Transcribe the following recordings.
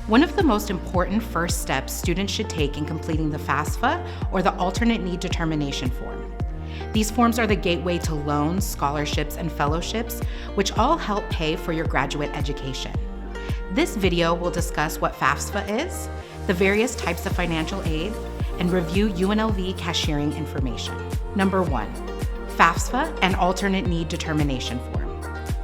One of the most important first steps students should take in completing the FAFSA, or the Alternate Need Determination Form. These forms are the gateway to loans, scholarships, and fellowships, which all help pay for your graduate education. This video will discuss what FAFSA is, the various types of financial aid, and review UNLV cashiering information. Number 1, FAFSA and Alternate Need Determination Form.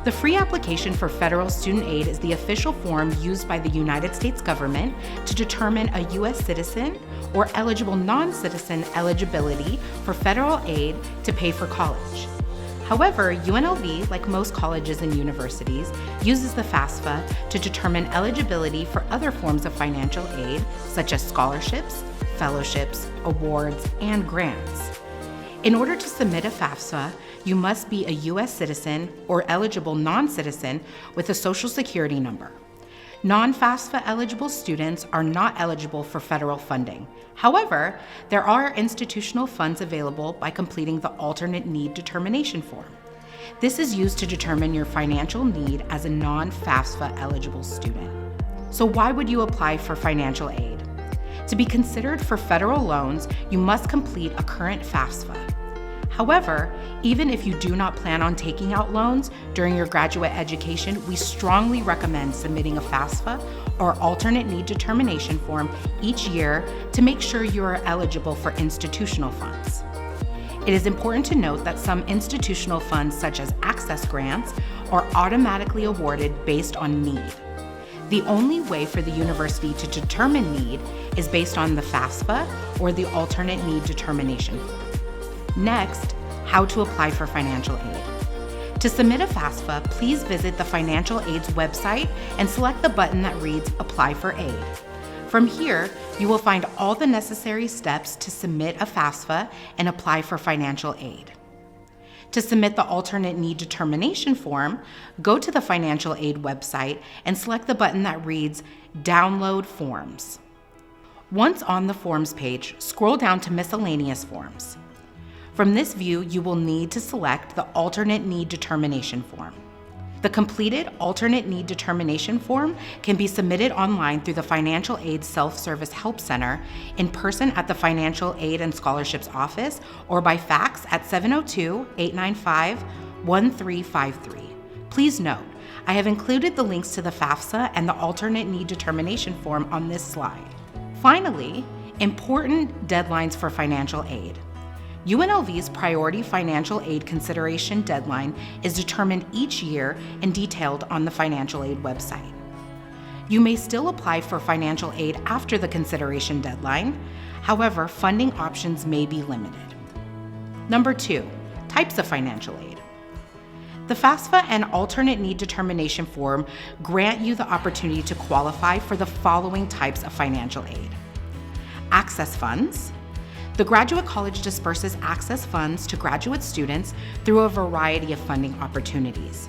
The free application for federal student aid is the official form used by the United States government to determine a U.S. citizen or eligible non-citizen eligibility for federal aid to pay for college. However, UNLV, like most colleges and universities, uses the FAFSA to determine eligibility for other forms of financial aid, such as scholarships, fellowships, awards, and grants. In order to submit a FAFSA, you must be a U.S. citizen or eligible non-citizen with a Social Security number. Non-FAFSA eligible students are not eligible for federal funding. However, there are institutional funds available by completing the Alternate Need Determination Form. This is used to determine your financial need as a non-FAFSA eligible student. So why would you apply for financial aid? To be considered for federal loans, you must complete a current FAFSA. However, even if you do not plan on taking out loans during your graduate education, we strongly recommend submitting a FAFSA or Alternate Need Determination Form each year to make sure you are eligible for institutional funds. It is important to note that some institutional funds, such as access grants, are automatically awarded based on need. The only way for the university to determine need is based on the FAFSA or the Alternate Need Determination Form. Next, how to apply for financial aid. To submit a FAFSA, please visit the financial aid's website and select the button that reads Apply for Aid. From here, you will find all the necessary steps to submit a FAFSA and apply for financial aid. To submit the Alternate Need Determination Form, go to the financial aid website and select the button that reads Download Forms. Once on the Forms page, scroll down to Miscellaneous Forms. From this view, you will need to select the Alternate Need Determination Form. The completed Alternate Need Determination Form can be submitted online through the Financial Aid Self-Service Help Center, in person at the Financial Aid and Scholarships Office, or by fax at 702-895-1353. Please note, I have included the links to the FAFSA and the Alternate Need Determination Form on this slide. Finally, important deadlines for financial aid. UNLV's Priority Financial Aid Consideration deadline is determined each year and detailed on the financial aid website. You may still apply for financial aid after the consideration deadline. However, funding options may be limited. Number 2, types of financial aid. The FAFSA and Alternate Need Determination Form grant you the opportunity to qualify for the following types of financial aid. Access funds. The Graduate College disperses access funds to graduate students through a variety of funding opportunities.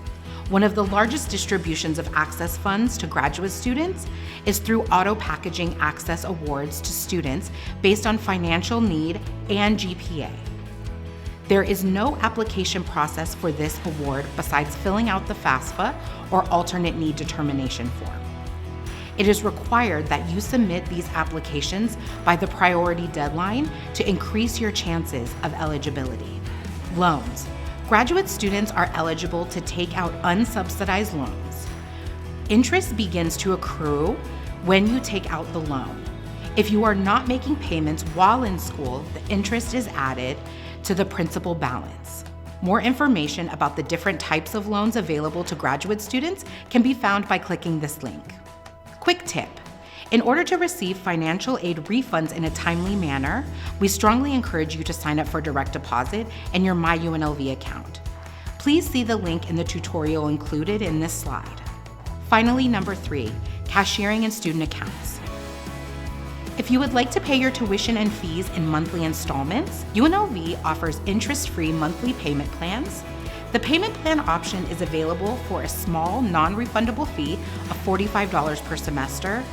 One of the largest distributions of access funds to graduate students is through auto-packaging access awards to students based on financial need and GPA. There is no application process for this award besides filling out the FAFSA or Alternate Need Determination Form. It is required that you submit these applications by the priority deadline to increase your chances of eligibility. Loans. Graduate students are eligible to take out unsubsidized loans. Interest begins to accrue when you take out the loan. If you are not making payments while in school, the interest is added to the principal balance. More information about the different types of loans available to graduate students can be found by clicking this link. Quick tip: in order to receive financial aid refunds in a timely manner, we strongly encourage you to sign up for direct deposit in your MyUNLV account. Please see the link in the tutorial included in this slide. Finally, number 3, cashiering and student accounts. If you would like to pay your tuition and fees in monthly installments, UNLV offers interest-free monthly payment plans. The payment plan option is available for a small, non-refundable fee of $45 per semester.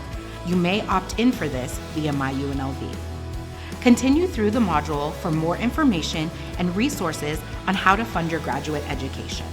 You may opt in for this via MyUNLV. Continue through the module for more information and resources on how to fund your graduate education.